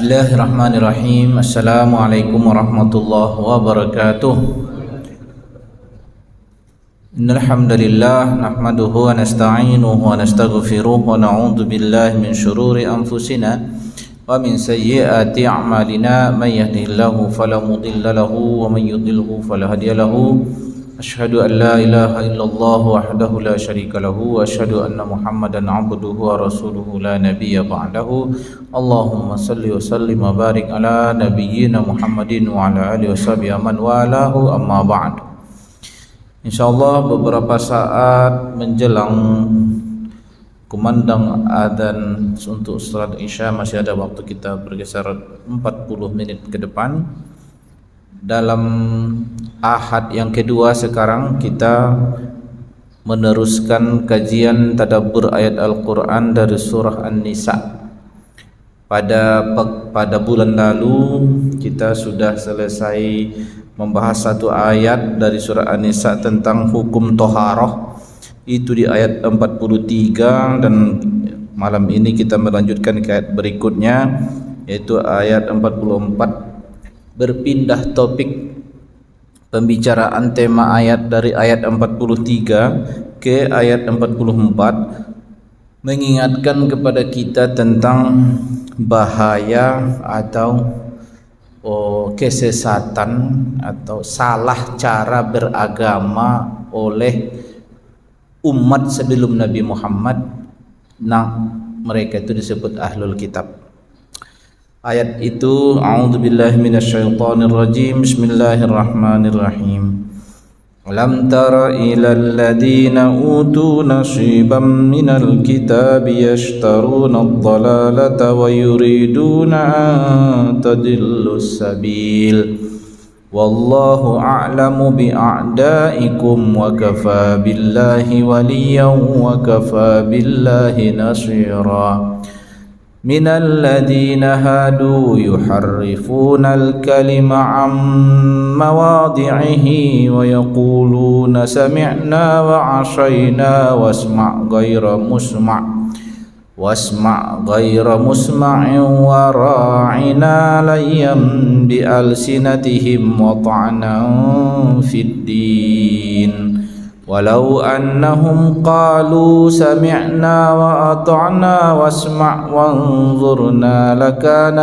Bismillahirrahmanirrahim. Assalamualaikum warahmatullahi wabarakatuh. Innal hamdalillah nahmaduhu wa nasta'inuhu wa nastaghfiruh wa na'udzu billahi min shururi anfusina wa min sayyiati a'malina. May yahdihillahu fala mudilla lahu wa may yudlilhu fala hadiya lahu. Asyhadu an la ilaha illallah wahdahu la syarika lahu wa asyhadu anna Muhammadan 'abduhu wa rasuluhu la nabiyya ba'dahu. Allahumma salli wa sallim wa barik ala nabiyyina Muhammadin wa ala alihi washabihi man walahu, amma ba'd. Insyaallah beberapa saat menjelang kumandang adzan untuk salat Isya masih ada waktu, kita bergeser 40 menit ke depan. Dalam ahad yang kedua sekarang kita meneruskan kajian tadabbur ayat Al-Quran dari surah An-Nisa. Pada bulan lalu kita sudah selesai membahas satu ayat dari surah An-Nisa tentang hukum toharoh, itu di ayat 43, dan malam ini kita melanjutkan ke ayat berikutnya yaitu ayat 44. Berpindah topik pembicaraan tema ayat dari ayat 43 ke ayat 44, mengingatkan kepada kita tentang bahaya atau kesesatan atau salah cara beragama oleh umat sebelum Nabi Muhammad. Nah, mereka itu disebut ahlul kitab. Ayat itu, a'udzubillahi minasyaitonir rajim, bismillahirrahmanirrahim. Alam tara ilal ladzina utu nasiban minal kitabi yashtaruna ad-dhalalata wa yuriduna an tadillus sabil. Wallahu a'lamu bi'a'daikum wa kafa billahi waliyan wa kafa billahi nasira. من الذين هادوا يحرفون الكلم عن مواضعه ويقولون سمعنا وعصينا واسمع غير مسمع وراعنا ليا بألسنتهم وطعنا في الدين ولو أنهم قالوا سمعنا وأطعنا واسمع وانظرنا لكان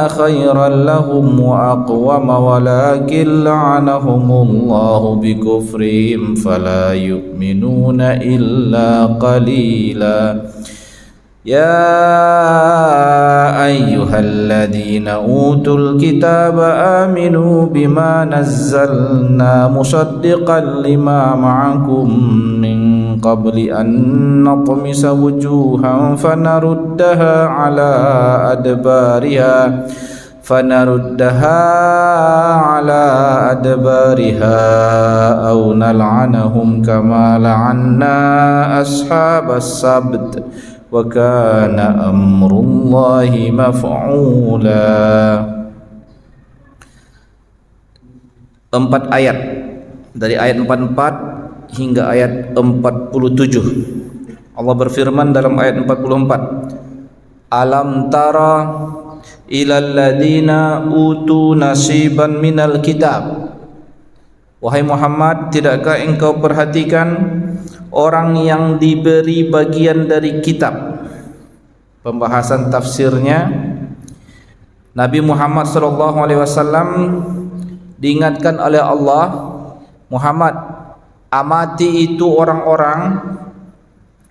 خيرا لهم وأقوم ولكن لعنهم الله بكفرهم فلا يؤمنون إلا قليلا. يا أيها الذين أوتوا الكتاب آمنوا بما نزلنا مصدقا لما معكم من قبل أن نطمس وجوها فنردها على أدبارها أو نلعنهم كما لعنا أصحاب السبت وَكَانَ أَمْرُ اللَّهِ مَفْعُولًا. 4 ayat dari ayat 44 hingga ayat 47. Allah berfirman dalam ayat 44, Alam tara ilal ladzina utu nasiban minal kitab. Wahai Muhammad, tidakkah engkau perhatikan orang yang diberi bagian dari kitab? Pembahasan tafsirnya, Nabi Muhammad SAW diingatkan oleh Allah, Muhammad, amati itu orang-orang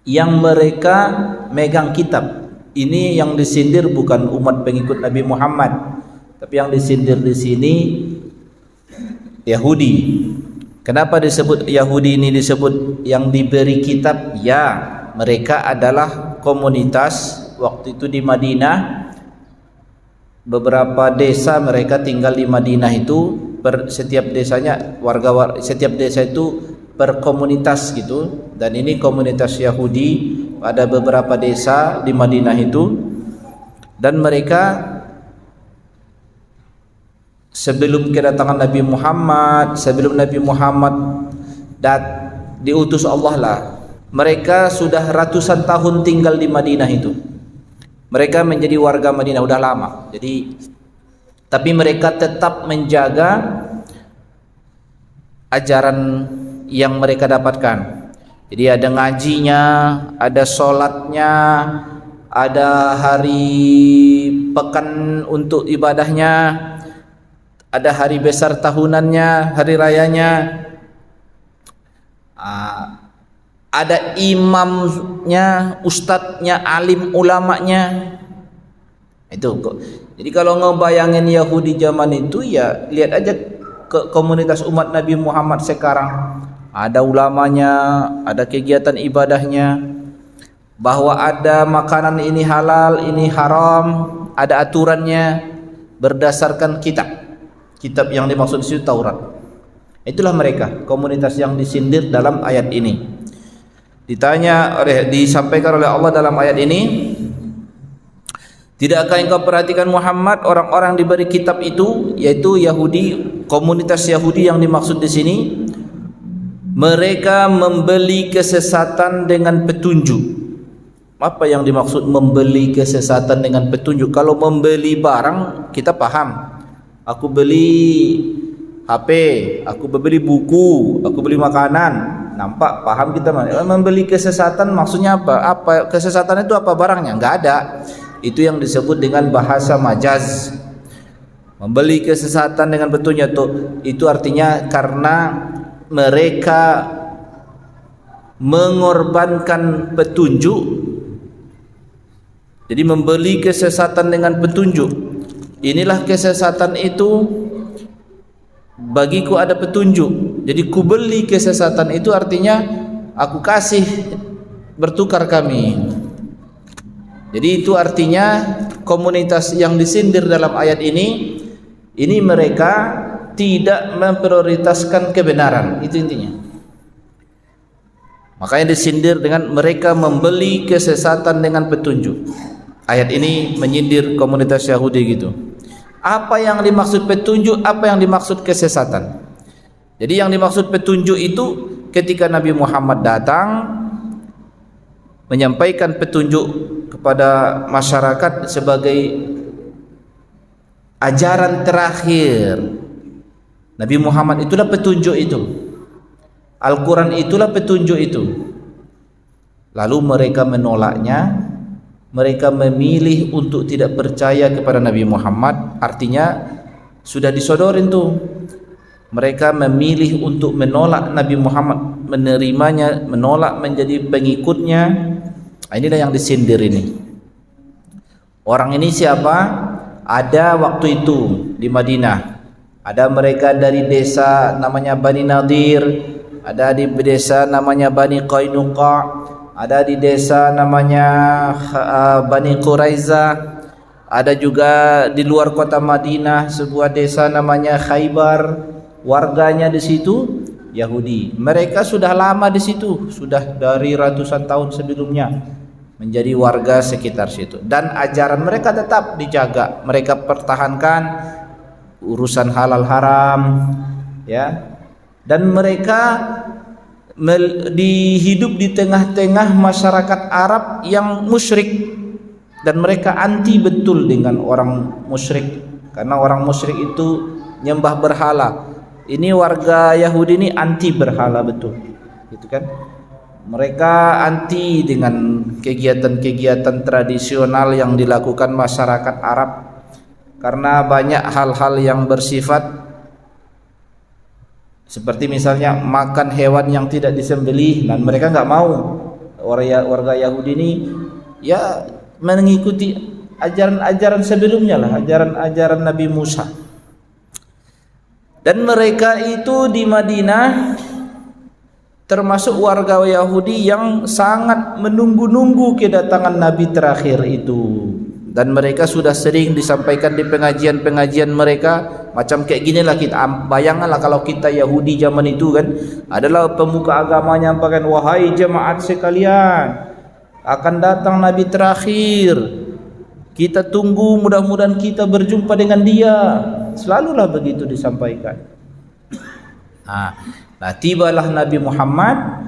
yang mereka megang kitab. Ini yang disindir bukan umat pengikut Nabi Muhammad, tapi yang disindir di sini Yahudi. Kenapa disebut Yahudi ini disebut yang diberi kitab? Ya, mereka adalah komunitas waktu itu di Madinah. Beberapa desa mereka tinggal di Madinah itu, setiap desanya setiap desa itu per komunitas gitu. Dan ini komunitas Yahudi, ada beberapa desa di Madinah itu, dan mereka sebelum kedatangan Nabi Muhammad, sebelum Nabi Muhammad diutus Allah lah, mereka sudah ratusan tahun tinggal di Madinah itu. Mereka menjadi warga Madinah udah lama. Jadi tapi mereka tetap menjaga ajaran yang mereka dapatkan. Jadi ada ngajinya, ada sholatnya, ada hari pekan untuk ibadahnya, ada hari besar tahunannya, hari rayanya, ada imamnya, ustadznya, alim ulamanya. Itu kok. Jadi kalau ngebayangin Yahudi zaman itu, ya lihat aja ke komunitas umat Nabi Muhammad sekarang. Ada ulamanya, ada kegiatan ibadahnya, bahwa ada makanan ini halal, ini haram, ada aturannya berdasarkan kitab yang dimaksud di situ Taurat. Itulah mereka, komunitas yang disindir dalam ayat ini. Disampaikan oleh Allah dalam ayat ini, tidakkah engkau perhatikan Muhammad, orang-orang diberi kitab itu, yaitu Yahudi, komunitas Yahudi yang dimaksud di sini, mereka membeli kesesatan dengan petunjuk. Apa yang dimaksud membeli kesesatan dengan petunjuk? Kalau membeli barang kita paham. Aku beli HP, aku beli buku, aku beli makanan. Nampak, paham kita. Membeli kesesatan maksudnya apa? Apa kesesatan itu, apa barangnya? Enggak ada. Itu yang disebut dengan bahasa majaz. Membeli kesesatan dengan petunjuk itu artinya karena mereka mengorbankan petunjuk. Jadi membeli kesesatan dengan petunjuk. Inilah kesesatan itu, bagiku ada petunjuk. Jadi ku beli kesesatan itu artinya aku kasih, bertukar kami. Jadi itu artinya komunitas yang disindir dalam ayat ini mereka tidak memprioritaskan kebenaran. Itu intinya. Makanya disindir dengan mereka membeli kesesatan dengan petunjuk. Ayat ini menyindir komunitas Yahudi gitu. Apa yang dimaksud petunjuk, apa yang dimaksud kesesatan? Jadi yang dimaksud petunjuk itu ketika Nabi Muhammad datang menyampaikan petunjuk kepada masyarakat sebagai ajaran terakhir. Nabi Muhammad itulah petunjuk itu. Al-Quran itulah petunjuk itu. Lalu mereka menolaknya. Mereka memilih untuk tidak percaya kepada Nabi Muhammad. Artinya sudah disodorin tuh. Mereka memilih untuk menolak Nabi Muhammad, menerimanya, menolak menjadi pengikutnya. Inilah yang disindir ini. Orang ini siapa? Ada waktu itu di Madinah. Ada mereka dari desa namanya Bani Nadir, ada di desa namanya Bani Qainuqa, ada di desa namanya Bani Quraizah, ada juga di luar kota Madinah sebuah desa namanya Khaybar. Warganya di situ Yahudi. Mereka sudah lama di situ, sudah dari ratusan tahun sebelumnya menjadi warga sekitar situ. Dan ajaran mereka tetap dijaga. Mereka pertahankan urusan halal haram, ya. Dan mereka hidup di tengah-tengah masyarakat Arab yang musyrik, dan mereka anti betul dengan orang musyrik, karena orang musyrik itu nyembah berhala. Ini warga Yahudi ini anti berhala betul, gitu kan? Mereka anti dengan kegiatan-kegiatan tradisional yang dilakukan masyarakat Arab, karena banyak hal-hal yang bersifat seperti misalnya makan hewan yang tidak disembelih, dan mereka nggak mau. Warga Yahudi ini ya mengikuti ajaran-ajaran sebelumnya lah, ajaran-ajaran Nabi Musa. Dan mereka itu di Madinah termasuk warga Yahudi yang sangat menunggu-nunggu kedatangan Nabi terakhir itu. Dan mereka sudah sering disampaikan di pengajian-pengajian mereka. Macam kayak gini lah, kita bayangkanlah kalau kita Yahudi zaman itu kan adalah pemuka agamanya, ampakan, wahai jemaat sekalian, akan datang Nabi terakhir, kita tunggu, mudah-mudahan kita berjumpa dengan dia. Selalulah begitu disampaikan. Nah, tibalah Nabi Muhammad,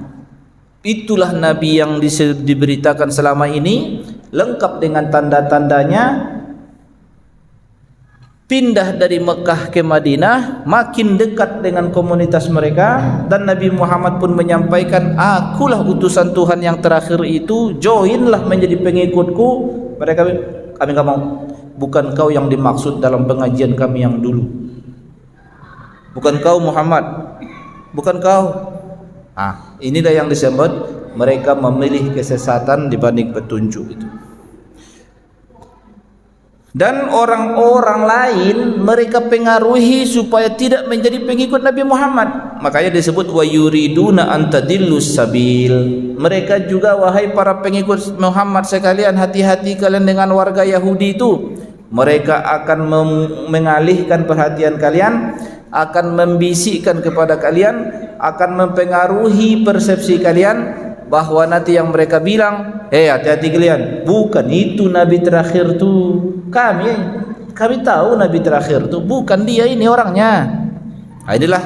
itulah Nabi yang diberitakan selama ini, lengkap dengan tanda-tandanya. Pindah dari Mekah ke Madinah, makin dekat dengan komunitas mereka, dan Nabi Muhammad pun menyampaikan, akulah utusan Tuhan yang terakhir itu, joinlah menjadi pengikutku. Mereka, kami enggak mau. Bukan kau yang dimaksud dalam pengajian kami yang dulu, bukan kau Muhammad, bukan kau. Inilah yang disebut mereka memilih kesesatan dibanding petunjuk itu. Dan orang-orang lain mereka pengaruhi supaya tidak menjadi pengikut Nabi Muhammad. Makanya disebut wa yuriduna an tadillus sabil. Mereka juga, wahai para pengikut Muhammad sekalian, hati-hati kalian dengan warga Yahudi itu. Mereka akan mengalihkan perhatian kalian, akan membisikkan kepada kalian, akan mempengaruhi persepsi kalian, bahwa nanti yang mereka bilang, hati-hati kalian, bukan itu Nabi terakhir tuh. Kami tahu Nabi terakhir tuh bukan dia, ini orangnya. Inilah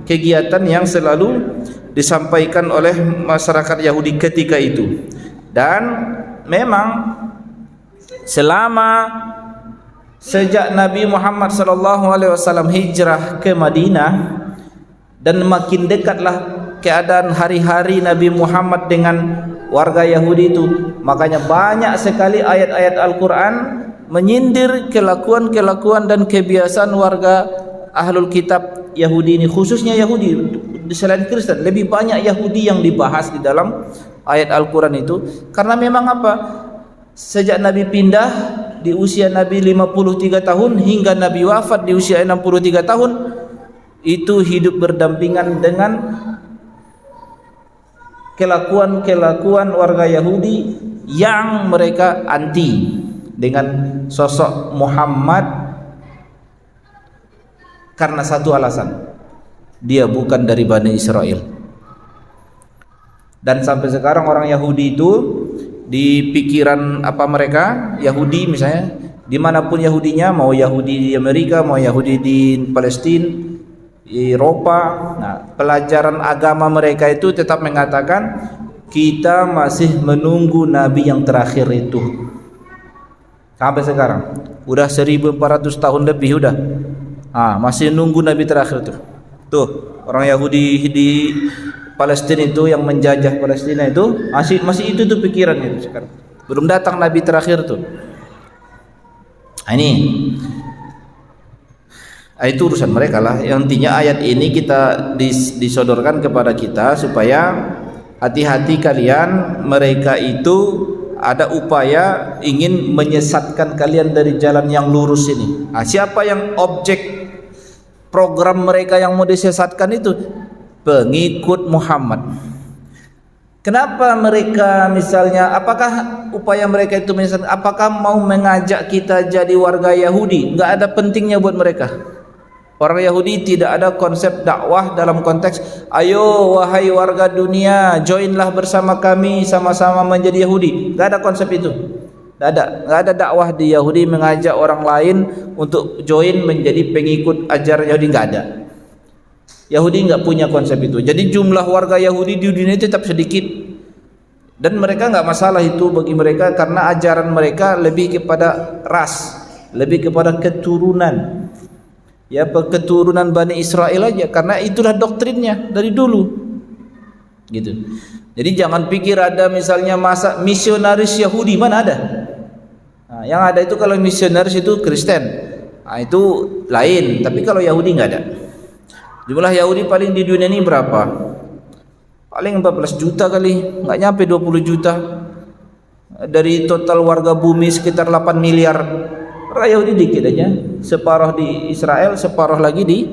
kegiatan yang selalu disampaikan oleh masyarakat Yahudi ketika itu. Dan memang sejak Nabi Muhammad SAW hijrah ke Madinah, dan makin dekatlah keadaan hari-hari Nabi Muhammad dengan warga Yahudi itu, makanya banyak sekali ayat-ayat Al-Quran menyindir kelakuan-kelakuan dan kebiasaan warga Ahlul Kitab Yahudi ini, khususnya Yahudi. Selain Kristen, lebih banyak Yahudi yang dibahas di dalam ayat Al-Quran itu. Karena memang apa? Sejak Nabi pindah di usia Nabi 53 tahun hingga Nabi wafat di usia 63 tahun, itu hidup berdampingan dengan kelakuan-kelakuan warga Yahudi yang mereka anti dengan sosok Muhammad, karena satu alasan, dia bukan dari Bani Israel. Dan sampai sekarang orang Yahudi itu, di pikiran apa mereka, Yahudi misalnya, dimanapun Yahudinya, mau Yahudi di Amerika, mau Yahudi di Palestina, di Eropa, pelajaran agama mereka itu tetap mengatakan, kita masih menunggu Nabi yang terakhir itu. Sampai sekarang udah 1400 tahun lebih udah, masih nunggu Nabi terakhir itu. Tuh orang Yahudi di Palestina itu, yang menjajah Palestina itu, masih itu tuh pikirannya itu sekarang. Belum datang Nabi terakhir tuh. Ini itu urusan mereka lah. Yang intinya ayat ini kita disodorkan kepada kita supaya hati-hati kalian. Mereka itu ada upaya ingin menyesatkan kalian dari jalan yang lurus ini. Siapa yang objek program mereka yang mau disesatkan itu? Pengikut Muhammad. Kenapa mereka misalnya, apakah upaya mereka itu misalnya, apakah mau mengajak kita jadi warga Yahudi? Enggak ada pentingnya buat mereka. Orang Yahudi tidak ada konsep dakwah dalam konteks, ayo wahai warga dunia, joinlah bersama kami sama-sama menjadi Yahudi. Enggak ada konsep itu. Enggak ada dakwah di Yahudi mengajak orang lain untuk join menjadi pengikut ajaran Yahudi, enggak ada. Yahudi enggak punya konsep itu. Jadi jumlah warga Yahudi di dunia itu tetap sedikit. Dan mereka enggak masalah itu bagi mereka, karena ajaran mereka lebih kepada ras, lebih kepada keturunan. Ya, keturunan Bani Israel aja, karena itulah doktrinnya dari dulu. Gitu. Jadi jangan pikir ada misalnya masa misionaris Yahudi, mana ada? Yang ada itu kalau misionaris itu Kristen. Itu lain, tapi kalau Yahudi enggak ada. Jumlah Yahudi paling di dunia ini berapa? Paling 14 juta kali, enggak nyampe 20 juta. Dari total warga bumi sekitar 8 miliar. Orang Yahudi dikit aja, separuh di Israel, separuh lagi di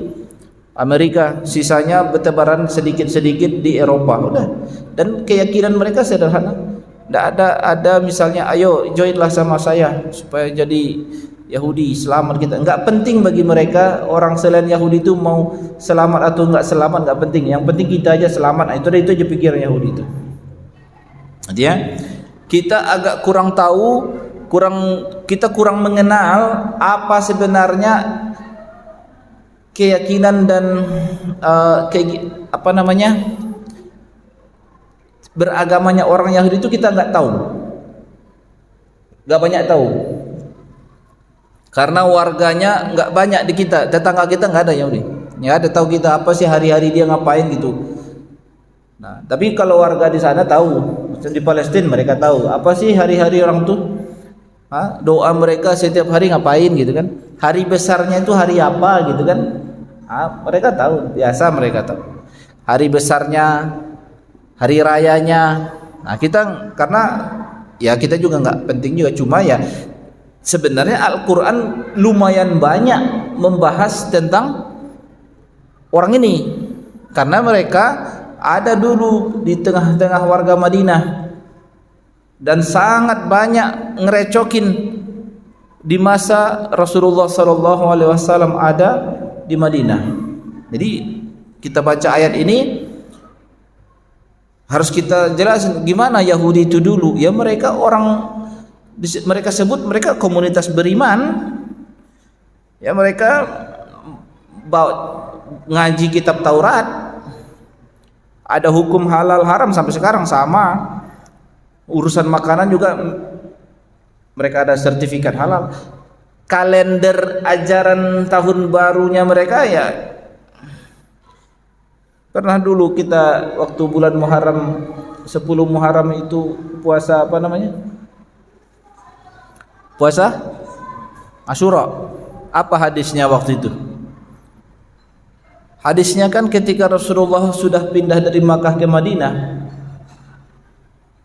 Amerika, sisanya bertebaran sedikit-sedikit di Eropa. Udah. Dan keyakinan mereka sederhana. Tidak ada misalnya, ayo joinlah sama saya supaya jadi Yahudi, selamat kita. Enggak penting bagi mereka orang selain Yahudi itu mau selamat atau enggak selamat, enggak penting. Yang penting kita aja selamat. Itu aja pikiran Yahudi itu. Artinya kita agak kurang tahu, kita kurang mengenal apa sebenarnya keyakinan dan beragamanya orang Yahudi itu kita nggak tahu, nggak banyak tahu, karena warganya nggak banyak di kita, tetangga kita nggak ada Yahudi, nggak ada tahu kita apa sih hari-hari dia ngapain gitu. Nah, tapi kalau warga di sana tahu, di Palestina mereka tahu apa sih hari-hari orang tuh, doa mereka setiap hari ngapain gitu kan, hari besarnya itu hari apa gitu kan, mereka tahu, biasa mereka tahu hari besarnya, hari rayanya. Nah kita karena ya kita juga nggak penting juga, cuma ya sebenarnya Al-Quran lumayan banyak membahas tentang orang ini, karena mereka ada dulu di tengah-tengah warga Madinah dan sangat banyak ngerecokin di masa Rasulullah SAW ada di Madinah. Jadi kita baca ayat ini harus kita jelasin gimana Yahudi itu dulu. Ya mereka mereka sebut mereka komunitas beriman. Ya mereka ngaji kitab Taurat. Ada hukum halal haram sampai sekarang sama. Urusan makanan juga mereka ada sertifikat halal. Kalender ajaran tahun barunya mereka ya, pernah dulu kita waktu bulan Muharram 10 Muharram itu puasa apa namanya? Puasa Asyura. Apa hadisnya waktu itu? Hadisnya kan ketika Rasulullah sudah pindah dari Makkah ke Madinah,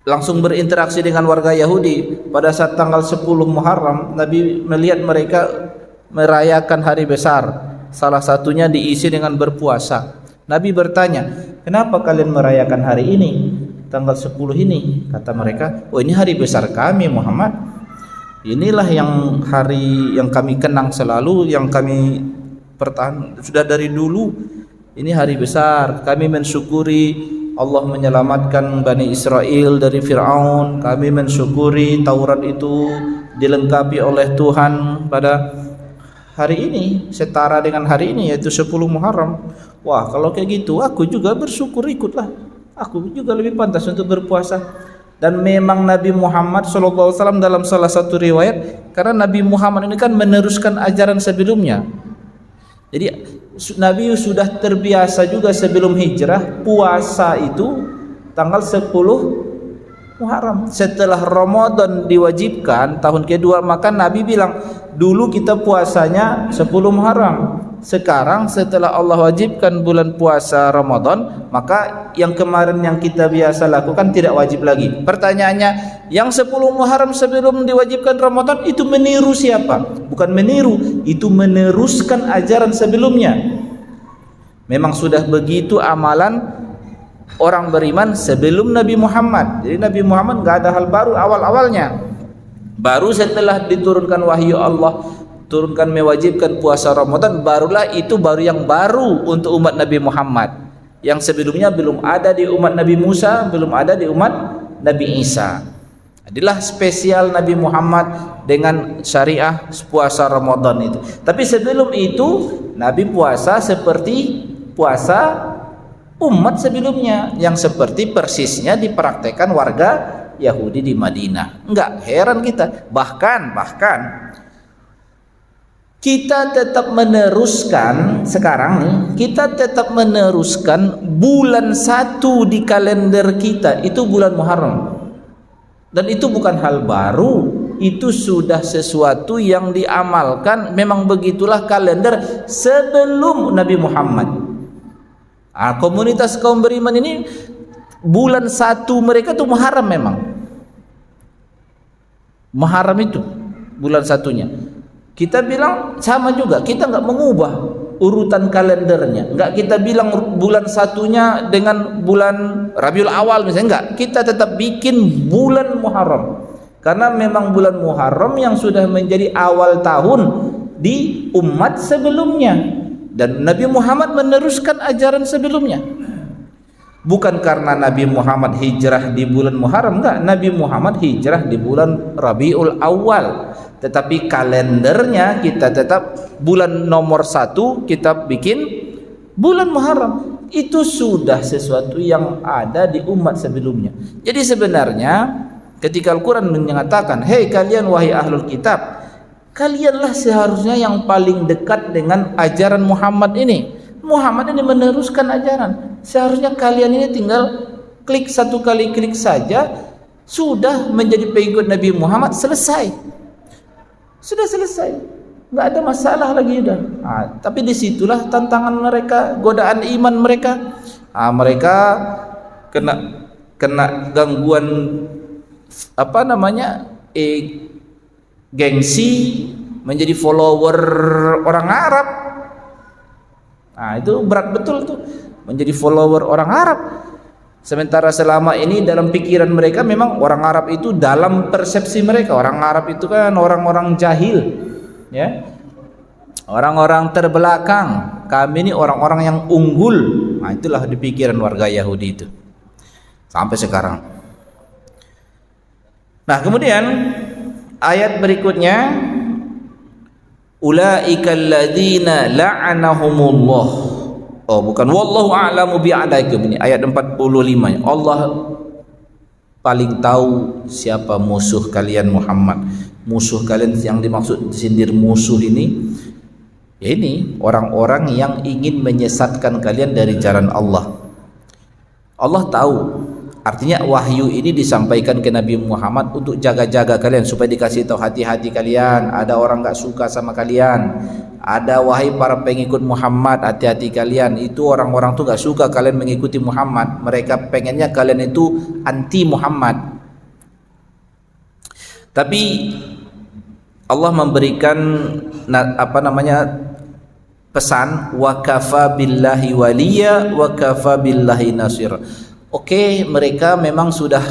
langsung berinteraksi dengan warga Yahudi. Pada saat tanggal 10 Muharram, Nabi melihat mereka merayakan hari besar. Salah satunya diisi dengan berpuasa. Nabi bertanya, kenapa kalian merayakan hari ini, tanggal 10 ini? Kata mereka, oh ini hari besar kami Muhammad. Inilah yang hari yang kami kenang selalu, yang kami sudah dari dulu. Ini hari besar, kami mensyukuri Allah menyelamatkan Bani Israel dari Fir'aun. Kami mensyukuri Taurat itu dilengkapi oleh Tuhan pada hari ini, setara dengan hari ini, yaitu 10 Muharram. Wah, kalau kayak gitu aku juga bersyukur ikutlah. Aku juga lebih pantas untuk berpuasa. Dan memang Nabi Muhammad SAW dalam salah satu riwayat, karena Nabi Muhammad ini kan meneruskan ajaran sebelumnya. Jadi Nabi sudah terbiasa juga sebelum hijrah puasa itu tanggal 10 Muharram. Setelah Ramadan diwajibkan tahun kedua, maka Nabi bilang dulu kita puasanya 10 Muharram. Sekarang setelah Allah wajibkan bulan puasa Ramadan, maka yang kemarin yang kita biasa lakukan tidak wajib lagi. Pertanyaannya, yang 10 Muharram sebelum diwajibkan Ramadan itu meniru siapa? Bukan meniru, itu meneruskan ajaran sebelumnya. Memang sudah begitu amalan orang beriman sebelum Nabi Muhammad. Jadi Nabi Muhammad gak ada hal baru awal-awalnya. Baru setelah diturunkan wahyu Allah, turunkan mewajibkan puasa Ramadan, barulah itu baru yang baru untuk umat Nabi Muhammad. Yang sebelumnya belum ada di umat Nabi Musa, belum ada di umat Nabi Isa. Adalah spesial Nabi Muhammad dengan syariah puasa Ramadan itu. Tapi sebelum itu Nabi puasa seperti puasa umat sebelumnya, yang seperti persisnya dipraktekkan warga Yahudi di Madinah. Enggak heran kita. Bahkan kita tetap meneruskan sekarang nih, kita tetap meneruskan bulan 1 di kalender kita itu bulan Muharram. Dan itu bukan hal baru, itu sudah sesuatu yang diamalkan. Memang begitulah kalender sebelum Nabi Muhammad. Komunitas kaum beriman ini bulan 1 mereka tuh Muharram, memang Muharram itu bulan 1-nya. Kita bilang sama juga, kita nggak mengubah urutan kalendernya, nggak kita bilang bulan 1-nya dengan bulan Rabiul Awal misalnya, nggak. Kita tetap bikin bulan Muharram, karena memang bulan Muharram yang sudah menjadi awal tahun di umat sebelumnya. Dan Nabi Muhammad meneruskan ajaran sebelumnya. Bukan karena Nabi Muhammad hijrah di bulan Muharram, enggak. Nabi Muhammad hijrah di bulan Rabiul Awal. Tetapi kalendernya kita tetap bulan nomor 1 kita bikin Bulan Muharram itu sudah sesuatu yang ada di umat sebelumnya. Jadi sebenarnya ketika Al-Quran menyatakan, hei kalian wahai ahlul kitab, kalianlah seharusnya yang paling dekat dengan ajaran Muhammad ini. Muhammad ini meneruskan ajaran. Seharusnya kalian ini tinggal klik satu kali klik saja, sudah menjadi pengikut Nabi Muhammad, selesai. Sudah selesai. Nggak ada masalah lagi dah. Tapi disitulah tantangan mereka, godaan iman mereka. Mereka kena gangguan gengsi, menjadi follower orang Arab. Itu berat betul tuh, menjadi follower orang Arab. Sementara selama ini dalam pikiran mereka memang orang Arab itu, dalam persepsi mereka orang Arab itu kan orang-orang jahil, ya, orang-orang terbelakang. Kami ini orang-orang yang unggul. Itulah di pikiran warga Yahudi itu sampai sekarang. Nah, kemudian ayat berikutnya, ulaikal ladzina la'anahumullah. Bukan, wallahu a'lamu bi'adaikum. Ini ayat 45. Allah paling tahu siapa musuh kalian Muhammad. Musuh kalian yang dimaksud sindir musuh ini, ya ini orang-orang yang ingin menyesatkan kalian dari jalan Allah. Allah tahu. Artinya wahyu ini disampaikan ke Nabi Muhammad untuk jaga-jaga kalian, supaya dikasih tahu hati-hati kalian, ada orang gak suka sama kalian. Ada wahai para pengikut Muhammad, hati-hati kalian, itu orang-orang tuh gak suka kalian mengikuti Muhammad. Mereka pengennya kalian itu anti Muhammad. Tapi Allah memberikan pesan, wa kafa billahi waliya wa kafa billahi nasir. Oke, mereka memang sudah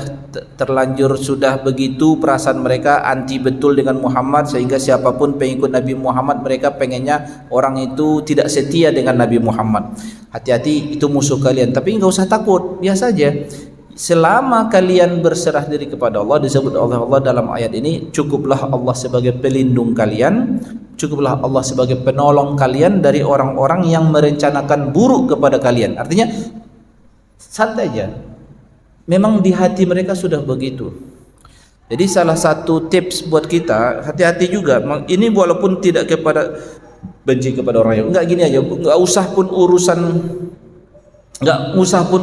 terlanjur, sudah begitu perasaan mereka anti betul dengan Muhammad, sehingga siapapun pengikut Nabi Muhammad mereka pengennya orang itu tidak setia dengan Nabi Muhammad. Hati-hati, itu musuh kalian. Tapi enggak usah takut, biasa aja. Selama kalian berserah diri kepada Allah, disebut oleh Allah dalam ayat ini, cukuplah Allah sebagai pelindung kalian, cukuplah Allah sebagai penolong kalian dari orang-orang yang merencanakan buruk kepada kalian. Artinya santai aja, memang di hati mereka sudah begitu. Jadi salah satu tips buat kita, hati-hati juga. Ini walaupun tidak kepada benci kepada orang Yahudi, enggak, gini aja, enggak usah pun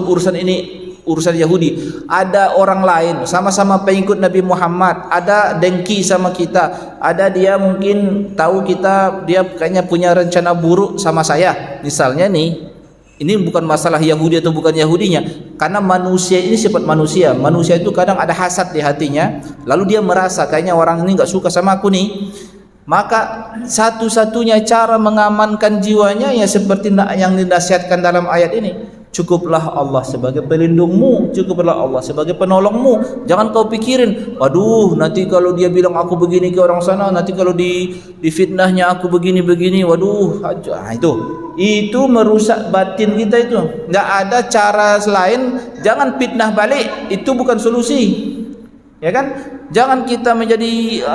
urusan ini urusan Yahudi. Ada orang lain sama-sama pengikut Nabi Muhammad, ada dengki sama kita, ada dia mungkin tahu kita, dia kayaknya punya rencana buruk sama saya. Misalnya nih, ini bukan masalah Yahudi atau bukan Yahudinya, karena manusia ini sifat manusia. Manusia itu kadang ada hasad di hatinya, lalu dia merasa kayaknya orang ini nggak suka sama aku nih. Maka satu-satunya cara mengamankan jiwanya ya seperti yang dinasihatkan dalam ayat ini. Cukuplah Allah sebagai pelindungmu, cukuplah Allah sebagai penolongmu. Jangan kau pikirin, waduh nanti kalau dia bilang aku begini ke orang sana, nanti kalau di fitnahnya aku begini-begini, waduh, itu merusak batin kita. Itu nggak ada cara selain jangan fitnah balik, itu bukan solusi, ya kan? Jangan kita menjadi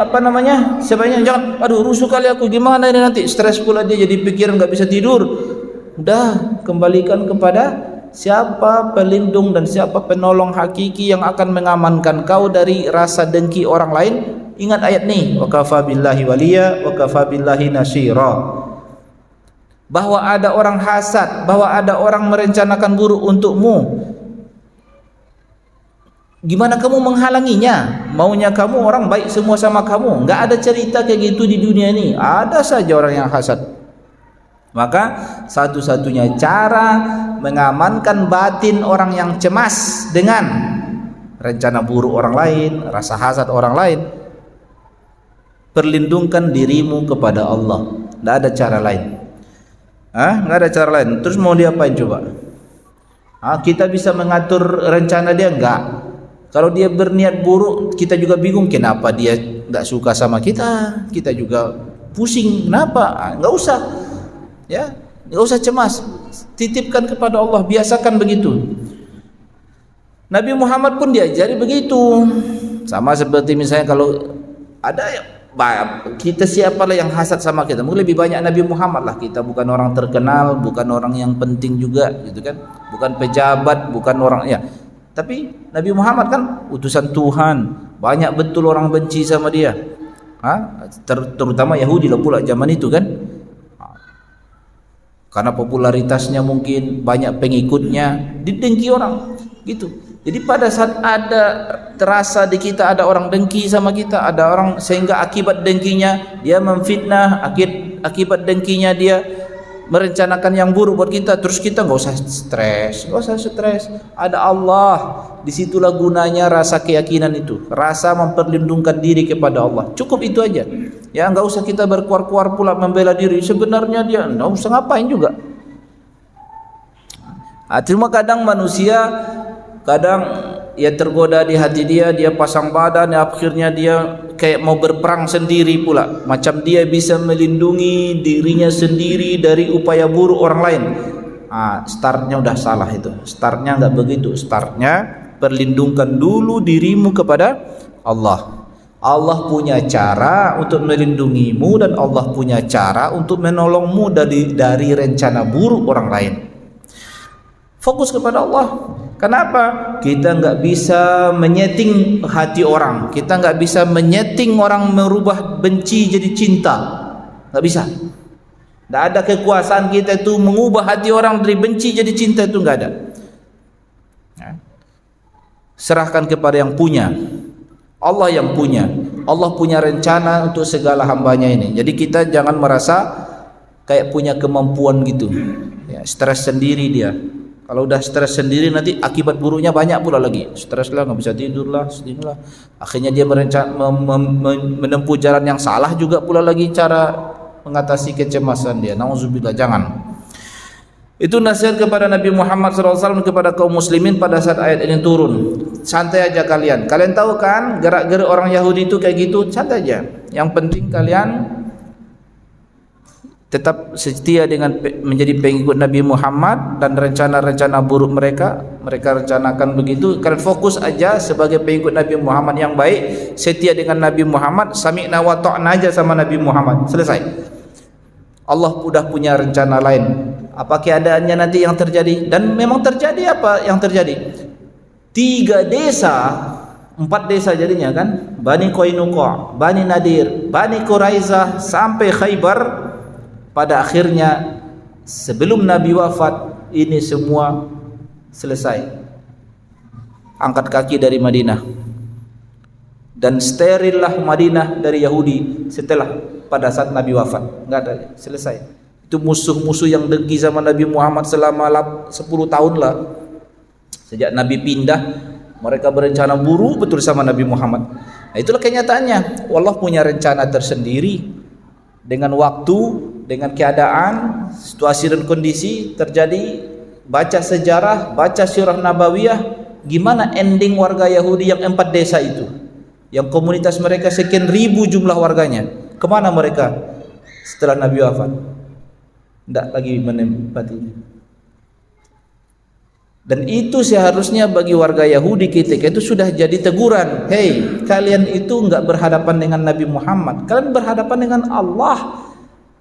sebenarnya jangan, aduh rusuh kali aku, gimana ini nanti stres pula dia, jadi pikiran nggak bisa tidur. Udah, kembalikan kepada siapa pelindung dan siapa penolong hakiki yang akan mengamankan kau dari rasa dengki orang lain. Ingat ayat nih, wa kafa billahi waliya wa kafa billahi nasira. Bahwa ada orang hasad, bahwa ada orang merencanakan buruk untukmu, gimana kamu menghalanginya? Maunya kamu orang baik semua sama kamu. Nggak ada cerita kayak gitu di dunia ini. Ada saja orang yang hasad. Maka satu-satunya cara mengamankan batin orang yang cemas dengan rencana buruk orang lain, rasa hasad orang lain, perlindungkan dirimu kepada Allah. Tidak ada cara lain. Nggak ada cara lain. Terus mau diapain coba? Kita bisa mengatur rencana dia? Enggak. Kalau dia berniat buruk, kita juga bingung kenapa dia nggak suka sama kita. Kita juga pusing kenapa? Nggak usah. Ya, nggak usah cemas, titipkan kepada Allah, biasakan begitu. Nabi Muhammad pun diajari begitu. Sama seperti misalnya kalau ada kita siapalah yang hasad sama kita? Mungkin lebih banyak Nabi Muhammad lah. Kita bukan orang terkenal, bukan orang yang penting juga, gitu kan? Bukan pejabat, bukan orang ya. Tapi Nabi Muhammad kan utusan Tuhan. Banyak betul orang benci sama dia. Terutama Yahudi lah pula zaman itu kan. Karena popularitasnya mungkin, banyak pengikutnya, didengki orang, gitu. Jadi pada saat ada terasa di kita ada orang dengki sama kita, ada orang sehingga akibat dengkinya dia memfitnah, akibat dengkinya dia merencanakan yang buruk buat kita, terus kita nggak usah stres. Ada Allah, disitulah gunanya rasa keyakinan itu, rasa memperlindungkan diri kepada Allah. Cukup itu aja. Ya nggak usah kita berkuar-kuar pula membela diri. Sebenarnya dia nggak usah ngapain juga. Cuma kadang manusia ya tergoda di hati dia pasang badan, akhirnya dia kayak mau berperang sendiri pula, macam dia bisa melindungi dirinya sendiri dari upaya buruk orang lain. Startnya udah salah itu. Startnya nggak begitu. Startnya perlindungkan dulu dirimu kepada Allah. Allah punya cara untuk melindungimu dan Allah punya cara untuk menolongmu dari rencana buruk orang lain. Fokus kepada Allah. Kenapa? Kita nggak bisa menyeting hati orang. Kita nggak bisa menyeting orang merubah benci jadi cinta. Nggak bisa. Nggak ada kekuasaan kita itu mengubah hati orang dari benci jadi cinta, itu nggak ada. Serahkan kepada yang punya. Allah yang punya. Allah punya rencana untuk segala hambanya ini. Jadi kita jangan merasa kayak punya kemampuan gitu. Ya, stres sendiri dia. Kalau udah stres sendiri nanti akibat buruknya banyak pula lagi. Stres lah, nggak bisa tidur lah, sedih lah. Akhirnya dia menempuh jalan yang salah juga pula lagi cara mengatasi kecemasan dia. Nauzubillah, jangan. Itu nasihat kepada Nabi Muhammad SAW kepada kaum muslimin pada saat ayat ini turun. Santai aja kalian. Kalian tahu kan gerak-gerik orang Yahudi itu kayak gitu, santai aja. Yang penting kalian tetap setia dengan menjadi pengikut Nabi Muhammad, dan rencana-rencana buruk mereka rencanakan begitu. Kalian fokus aja sebagai pengikut Nabi Muhammad yang baik, setia dengan Nabi Muhammad, sami'na wa ta'na aja sama Nabi Muhammad. Selesai. Allah sudah punya rencana lain. Apa keadaannya nanti yang terjadi? Dan memang terjadi apa yang terjadi? 4 desa jadinya kan, Bani Qainuqa, Bani Nadir, Bani Quraizah sampai Khaybar. Pada akhirnya sebelum Nabi wafat ini semua selesai. Angkat kaki dari Madinah, dan sterillah Madinah dari Yahudi setelah pada saat Nabi wafat. Enggak ada, selesai. Itu musuh-musuh yang dengki sama Nabi Muhammad selama 10 tahun lah. Sejak Nabi pindah, mereka berencana buruk betul sama Nabi Muhammad. Nah, itulah kenyataannya. Allah punya rencana tersendiri dengan waktu, dengan keadaan, situasi dan kondisi terjadi. Baca sejarah, baca sirah nabawiyah, gimana ending warga Yahudi yang 4 desa itu, yang komunitas mereka sekian ribu jumlah warganya. Kemana mereka setelah Nabi wafat? Tidak lagi menempati. Dan itu seharusnya bagi warga Yahudi ketika itu sudah jadi teguran. Hei, kalian itu enggak berhadapan dengan Nabi Muhammad, kalian berhadapan dengan Allah.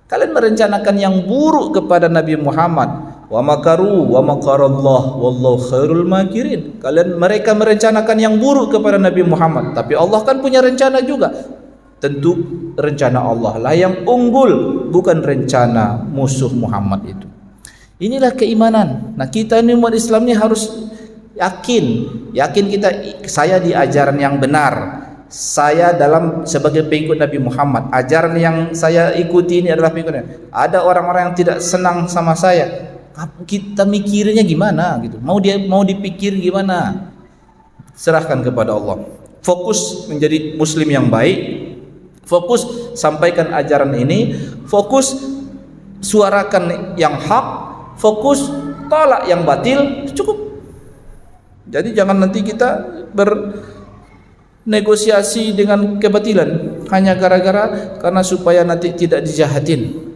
Kalian merencanakan yang buruk kepada Nabi Muhammad. Wa makaru wa makarallah wallahu khairul makirin. Mereka merencanakan yang buruk kepada Nabi Muhammad, tapi Allah kan punya rencana juga. Tentu rencana Allah lah yang unggul, bukan rencana musuh Muhammad itu. Inilah keimanan. Nah, kita ini umat Islam ini harus yakin kita, saya di ajaran yang benar. Saya sebagai pengikut Nabi Muhammad, ajaran yang saya ikuti ini adalah pengikutnya. Ada orang-orang yang tidak senang sama saya, kita mikirnya gimana gitu? Mau dipikir gimana? Serahkan kepada Allah. Fokus menjadi muslim yang baik. Fokus sampaikan ajaran ini. Fokus suarakan yang hak. Fokus tolak yang batil. Cukup. Jadi jangan nanti kita negosiasi dengan kebatilan hanya karena supaya nanti tidak dijahatin.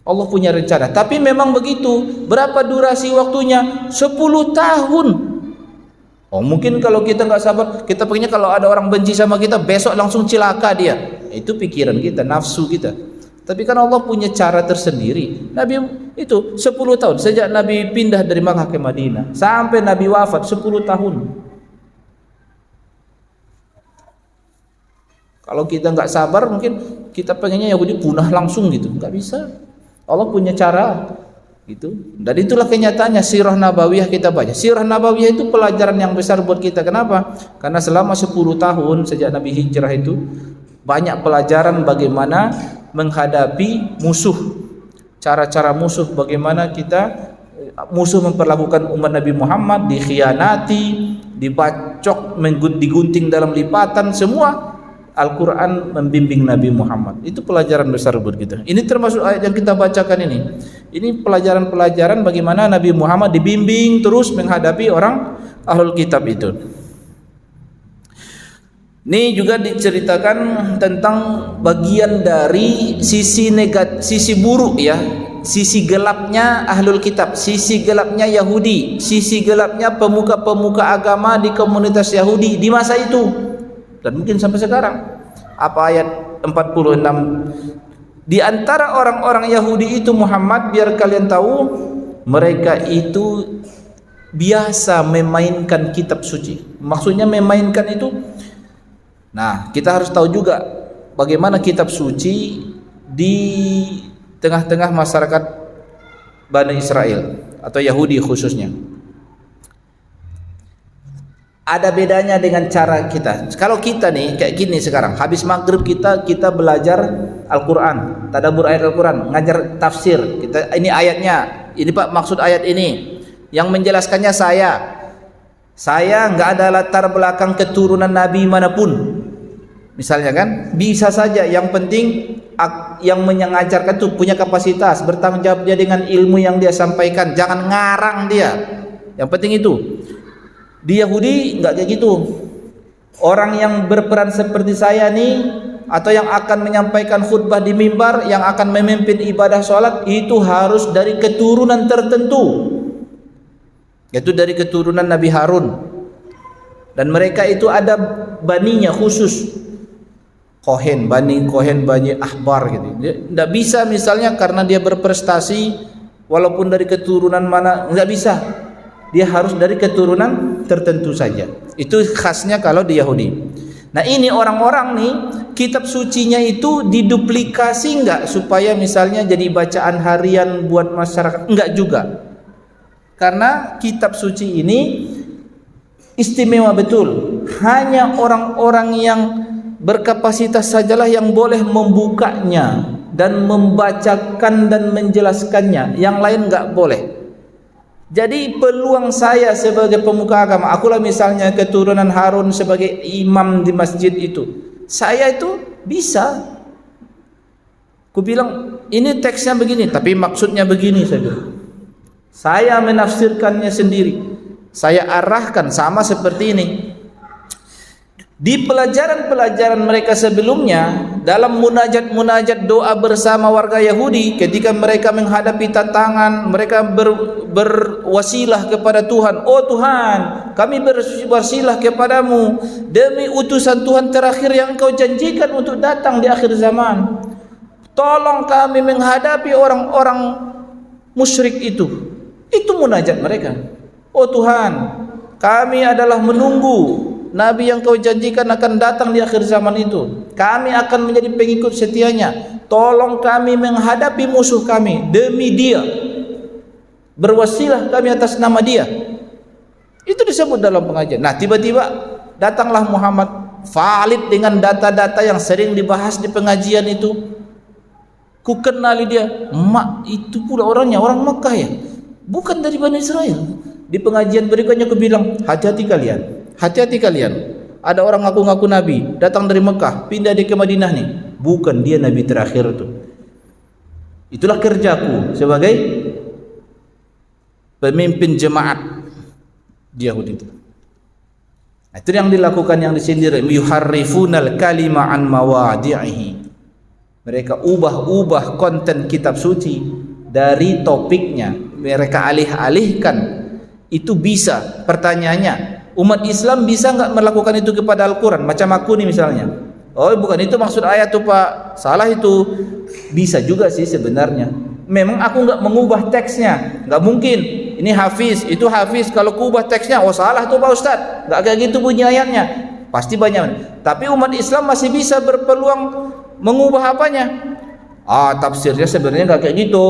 Allah punya rencana, tapi memang begitu. Berapa durasi waktunya? 10 tahun. Mungkin kalau kita nggak sabar, kita pengennya kalau ada orang benci sama kita besok langsung cilaka dia. Itu pikiran kita, nafsu kita. Tapi kan Allah punya cara tersendiri. Nabi itu 10 tahun sejak Nabi pindah dari Makkah ke Madinah sampai Nabi wafat 10 tahun. Kalau kita nggak sabar, mungkin kita pengennya Yahudi punah langsung gitu. Nggak bisa. Allah punya cara gitu. Dan itulah kenyataannya sirah nabawiyah kita baca. Sirah nabawiyah itu pelajaran yang besar buat kita. Kenapa? Karena selama 10 tahun sejak Nabi hijrah itu banyak pelajaran bagaimana menghadapi musuh. Cara-cara musuh, bagaimana musuh memperlakukan umat Nabi Muhammad, dikhianati, dibacok, digunting dalam lipatan, semua Al-Quran membimbing Nabi Muhammad. Itu pelajaran besar buat kita. Ini termasuk ayat yang kita bacakan ini. Ini pelajaran-pelajaran bagaimana Nabi Muhammad dibimbing terus menghadapi orang Ahlul Kitab itu. Ini juga diceritakan tentang bagian dari sisi buruk ya, sisi gelapnya Ahlul Kitab, sisi gelapnya Yahudi, sisi gelapnya pemuka-pemuka agama di komunitas Yahudi di masa itu. Dan mungkin sampai sekarang. Apa ayat 46? Di antara orang-orang Yahudi itu Muhammad, biar kalian tahu, mereka itu biasa memainkan kitab suci. Maksudnya memainkan itu, nah kita harus tahu juga bagaimana kitab suci di tengah-tengah masyarakat Bani Israel atau Yahudi khususnya. Ada bedanya dengan cara kita. Kalau kita nih kayak gini sekarang, habis maghrib kita belajar Al-Quran, tadabbur ayat Al-Quran, ngajar tafsir. Ini ayatnya, ini Pak maksud ayat ini. Yang menjelaskannya saya nggak ada latar belakang keturunan Nabi manapun. Misalnya kan, bisa saja. Yang penting yang mengajarkan itu punya kapasitas, bertanggung jawab dia dengan ilmu yang dia sampaikan. Jangan ngarang dia. Yang penting itu. Di Yahudi enggak kayak gitu. Orang yang berperan seperti saya nih, atau yang akan menyampaikan khutbah di mimbar, yang akan memimpin ibadah sholat, itu harus dari keturunan tertentu, yaitu dari keturunan Nabi Harun. Dan mereka itu ada baninya khusus, bani ahbar gitu. Dia enggak bisa misalnya karena dia berprestasi walaupun dari keturunan mana, enggak bisa. Dia harus dari keturunan tertentu saja. Itu khasnya kalau di Yahudi. Nah ini orang-orang nih, kitab sucinya itu diduplikasi enggak supaya misalnya jadi bacaan harian buat masyarakat? Enggak juga. Karena kitab suci ini istimewa betul. Hanya orang-orang yang berkapasitas sajalah yang boleh membukanya dan membacakan dan menjelaskannya. Yang lain enggak boleh. Jadi peluang saya sebagai pemuka agama, akulah misalnya keturunan Harun sebagai imam di masjid itu, saya itu bisa. Ku bilang ini teksnya begini, tapi maksudnya begini saja. Saya menafsirkannya sendiri. Saya arahkan sama seperti ini. Di pelajaran-pelajaran mereka sebelumnya, dalam munajat-munajat doa bersama warga Yahudi, ketika mereka menghadapi tantangan, mereka berwasilah kepada Tuhan. Oh Tuhan, kami berwasilah kepadamu demi utusan Tuhan terakhir yang Engkau janjikan untuk datang di akhir zaman. Tolong kami menghadapi orang-orang musyrik itu. Itu munajat mereka. Oh Tuhan, kami adalah menunggu Nabi yang Kau janjikan akan datang di akhir zaman itu. Kami akan menjadi pengikut setianya. Tolong kami menghadapi musuh kami demi dia. Berwasilah kami atas nama dia. Itu disebut dalam pengajian. Nah tiba-tiba datanglah Muhammad valid dengan data-data yang sering dibahas di pengajian itu. Ku kenali dia. Itu pula orangnya, orang Makkah ya, bukan dari Bani Israel. Di pengajian berikutnya aku bilang, hati-hati kalian. Hati-hati kalian. Ada orang ngaku-ngaku Nabi, datang dari Mekah, pindah dia ke Madinah nih. Bukan dia Nabi terakhir tuh. Itulah kerjaku sebagai pemimpin jemaat di Yahudi itu. Nah, itu yang dilakukan yang disindir, yuharrifunal kalima an mawadi'ihi. Mereka ubah-ubah konten kitab suci dari topiknya. Mereka alih-alihkan. Itu bisa. Pertanyaannya, umat Islam bisa enggak melakukan itu kepada Al-Quran? Macam aku nih misalnya, Oh bukan itu maksud ayat tuh Pak, salah itu. Bisa juga sih sebenarnya. Memang aku nggak mengubah teksnya, nggak mungkin. Ini hafiz, itu hafiz. Kalau ku ubah teksnya, oh salah tuh Pak Ustadz. Nggak kayak gitu bunyi ayatnya. Pasti banyak. Tapi umat Islam masih bisa berpeluang mengubah apanya? Tafsirnya sebenarnya nggak kayak gitu.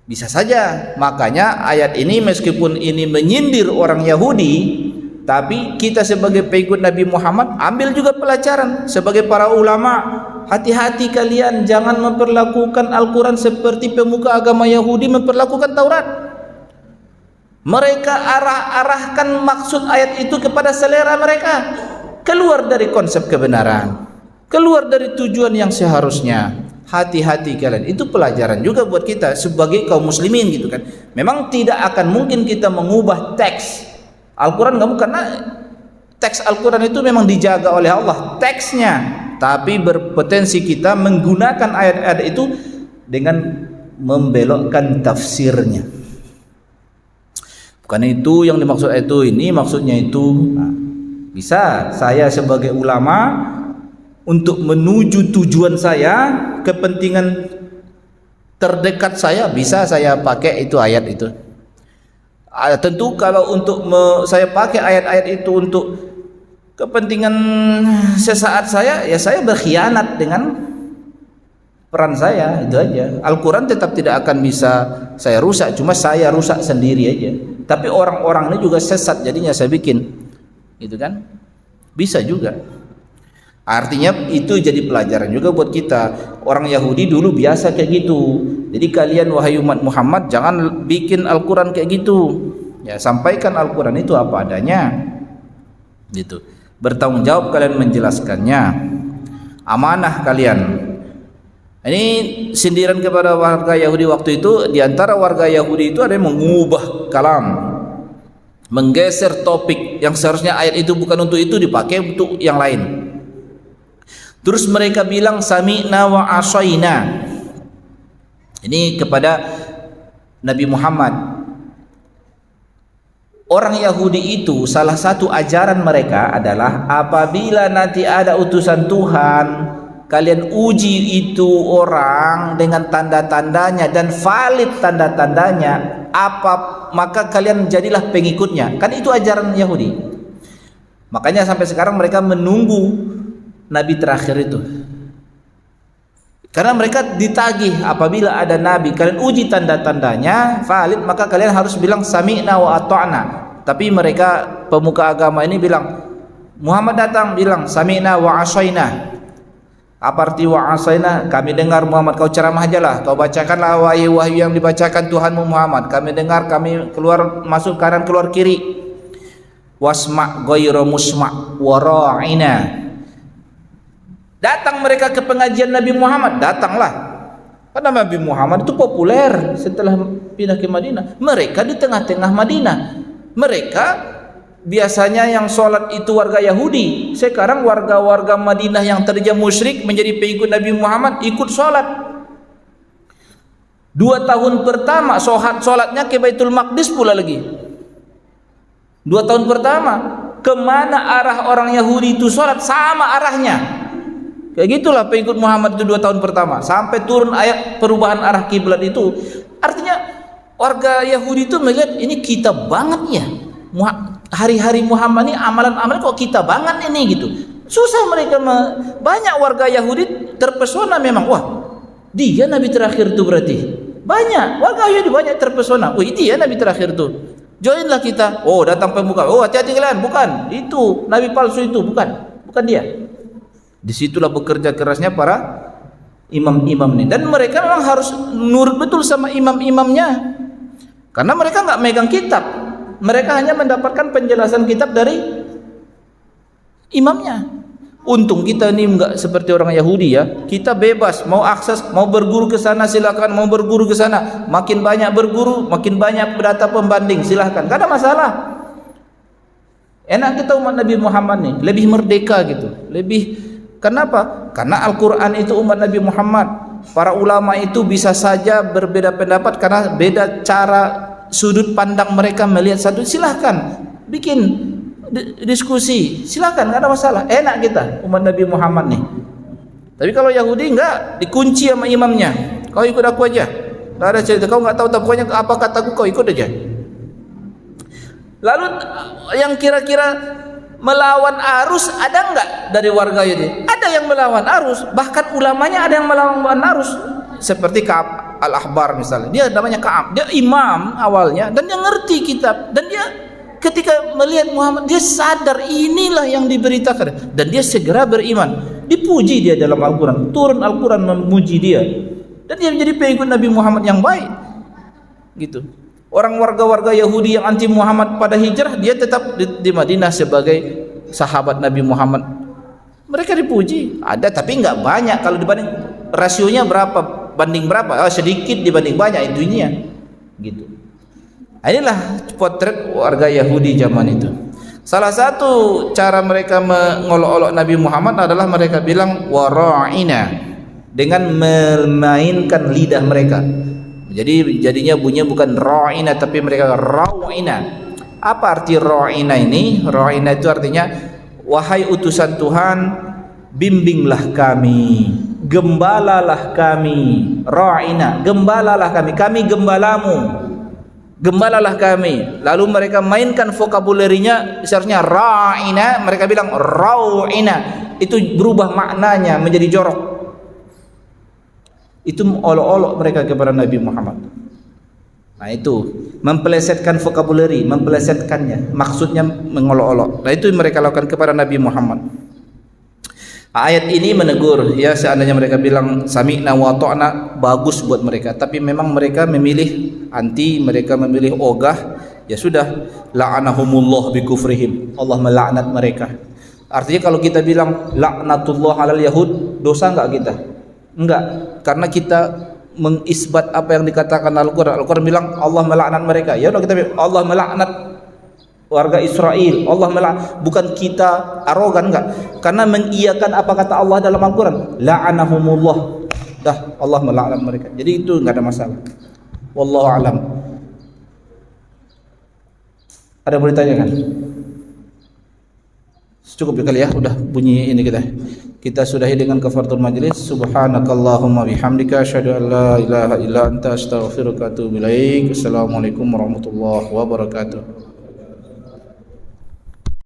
Bisa saja. Makanya ayat ini meskipun ini menyindir orang Yahudi, tapi kita sebagai pengikut Nabi Muhammad ambil juga pelajaran sebagai para ulama. Hati-hati kalian, jangan memperlakukan Al-Quran seperti pemuka agama Yahudi memperlakukan Taurat. Mereka arahkan maksud ayat itu kepada selera mereka, keluar dari konsep kebenaran, keluar dari tujuan yang seharusnya. Hati-hati kalian, itu pelajaran juga buat kita sebagai kaum muslimin gitu kan. Memang tidak akan mungkin kita mengubah teks Al-Quran, kamu karena teks Al-Quran itu memang dijaga oleh Allah teksnya, tapi berpotensi kita menggunakan ayat-ayat itu dengan membelokkan tafsirnya. Bukan itu yang dimaksud itu, ini maksudnya itu. Bisa saya sebagai ulama untuk menuju tujuan saya, kepentingan terdekat saya, bisa saya pakai itu ayat itu. Tentu kalau untuk saya pakai ayat-ayat itu untuk kepentingan sesaat saya, ya saya berkhianat dengan peran saya, itu aja. Al-Quran tetap tidak akan bisa saya rusak, cuma saya rusak sendiri aja. Tapi orang-orang ini juga sesat, jadinya saya bikin, gitu kan? Bisa juga. Artinya itu jadi pelajaran juga buat kita. Orang Yahudi dulu biasa kayak gitu. Jadi kalian wahai umat Muhammad jangan bikin Al-Quran kayak gitu. Ya, sampaikan Al-Quran itu apa adanya. Gitu. Bertanggung jawab kalian menjelaskannya. Amanah kalian. Ini sindiran kepada warga Yahudi waktu itu. Di antara warga Yahudi itu ada yang mengubah kalam, menggeser topik yang seharusnya ayat itu bukan untuk itu, dipakai untuk yang lain. Terus mereka bilang sami'na wa asaina. Ini kepada Nabi Muhammad. Orang Yahudi itu salah satu ajaran mereka adalah apabila nanti ada utusan Tuhan, kalian uji itu orang dengan tanda-tandanya dan valid tanda-tandanya, maka kalian jadilah pengikutnya. Kan itu ajaran Yahudi. Makanya sampai sekarang mereka menunggu Nabi terakhir itu, karena mereka ditagih apabila ada Nabi kalian uji tanda-tandanya valid, maka kalian harus bilang sami'na wa ata'na. Tapi mereka pemuka agama ini bilang, Muhammad datang bilang sami'na wa asaina. Apa arti wa asaina? Kami dengar Muhammad, kau ceramah aja lah, kau bacakanlah wahyu yang dibacakan Tuhanmu Muhammad. Kami dengar, kami keluar masuk kanan keluar kiri. Wasma' ghairu musma' wa ra'ina. Datang mereka ke pengajian Nabi Muhammad, datanglah. Karena Nabi Muhammad itu populer setelah pindah ke Madinah. Mereka di tengah-tengah Madinah. Mereka biasanya yang sholat itu warga Yahudi. Sekarang warga-warga Madinah yang tadinya musyrik menjadi pengikut Nabi Muhammad, ikut sholat. 2 tahun pertama sholatnya ke Baitul Maqdis pula lagi. 2 tahun pertama, kemana arah orang Yahudi itu sholat sama arahnya. Kayak gitulah pengikut Muhammad itu 2 tahun pertama sampai turun ayat perubahan arah kiblat itu. Artinya warga Yahudi itu melihat ini kita banget ya. Hari-hari Muhammad ini amalan-amalan kok kita banget ini gitu. Susah mereka banyak warga Yahudi terpesona memang. Wah, dia Nabi terakhir itu berarti. Banyak warga Yahudi banyak terpesona. Oh, itu ya Nabi terakhir itu. Joinlah kita. Oh, datang pemuka. Oh, hati-hati kalian, bukan. Itu Nabi palsu itu, bukan dia. Disitulah bekerja kerasnya para imam-imam ini, dan mereka memang harus nurut betul sama imam-imamnya, karena mereka nggak megang kitab, mereka hanya mendapatkan penjelasan kitab dari imamnya. Untung kita ini nggak seperti orang Yahudi ya, kita bebas mau akses, mau berguru ke sana silakan, mau berguru ke sana, makin banyak berguru, makin banyak data pembanding silahkan, gak ada masalah. Enak kita umat Nabi Muhammad nih, lebih merdeka gitu, lebih. Kenapa? Karena Al-Quran itu umat Nabi Muhammad. Para ulama itu bisa saja berbeda pendapat karena beda cara sudut pandang mereka melihat satu. Silahkan bikin diskusi, silakan, nggak ada masalah. Enak kita umat Nabi Muhammad nih. Tapi kalau Yahudi enggak, dikunci sama imamnya. Kau ikut aku aja. Nggak ada cerita. Kau nggak tahu, pokoknya apa kataku kau ikut aja. Lalu yang kira-kira melawan arus ada enggak dari warga Yahudi? Ada yang melawan arus, bahkan ulamanya ada yang melawan arus. Seperti Ka'ab al-Ahbar misalnya. Dia namanya Ka'ab, dia imam awalnya dan dia ngerti kitab, dan dia ketika melihat Muhammad dia sadar inilah yang diberitakan dan dia segera beriman. Dipuji dia dalam Al-Quran, turun Al-Quran memuji dia, dan dia menjadi pengikut Nabi Muhammad yang baik gitu. Orang warga-warga Yahudi yang anti Muhammad pada hijrah, dia tetap di Madinah sebagai sahabat Nabi Muhammad. Mereka dipuji, ada tapi nggak banyak. Kalau dibanding rasionya berapa banding berapa, sedikit dibanding banyak intinya gitu. Inilah potret warga Yahudi zaman itu. Salah satu cara mereka mengolok-olok Nabi Muhammad adalah mereka bilang wara'ina, dengan memainkan lidah mereka. Jadi jadinya bunyinya bukan ra'ina tapi mereka raw'ina. Apa arti ra'ina ini? Ra'ina itu artinya wahai utusan Tuhan, bimbinglah kami, gembalalah kami. Ra'ina, gembalalah kami gembalamu. Gembalalah kami. Lalu mereka mainkan vokabulerinya, seharusnya ra'ina, mereka bilang raw'ina. Itu berubah maknanya menjadi jorok. Itu olok-olok mereka kepada Nabi Muhammad. Nah itu mempelesetkan vokabuleri, mempelesetkannya, maksudnya mengolok-olok. Nah itu mereka lakukan kepada Nabi Muhammad. Ayat ini menegur, ya seandainya mereka bilang sami'na wa ta'na, bagus buat mereka. Tapi memang mereka memilih anti, mereka memilih ogah. Ya sudah, la'anahumullah bikufrihim, Allah melaknat mereka. Artinya kalau kita bilang laknatullah alal yahud, dosa enggak kita? Enggak, karena kita mengisbat apa yang dikatakan Al-Quran. Al-Quran bilang Allah melaknat mereka. Ya udah kita bilang Allah melaknat warga Israel, Allah melaknat. Bukan kita arogan, enggak, karena mengiyakan apa kata Allah dalam Al-Quran, la'anahumullah, dah Allah melaknat mereka. Jadi itu enggak ada masalah. Wallahu alam. Ada yang boleh tanyakan? Cukup kali ya, udah bunyi ini kita sudahi dengan kafaratul majlis. Subhanakallahumma bihamdika asyhadu an la ilaha illa anta astaghfiruka wa atubu ilaik. Assalamualaikum warahmatullahi wabarakatuh.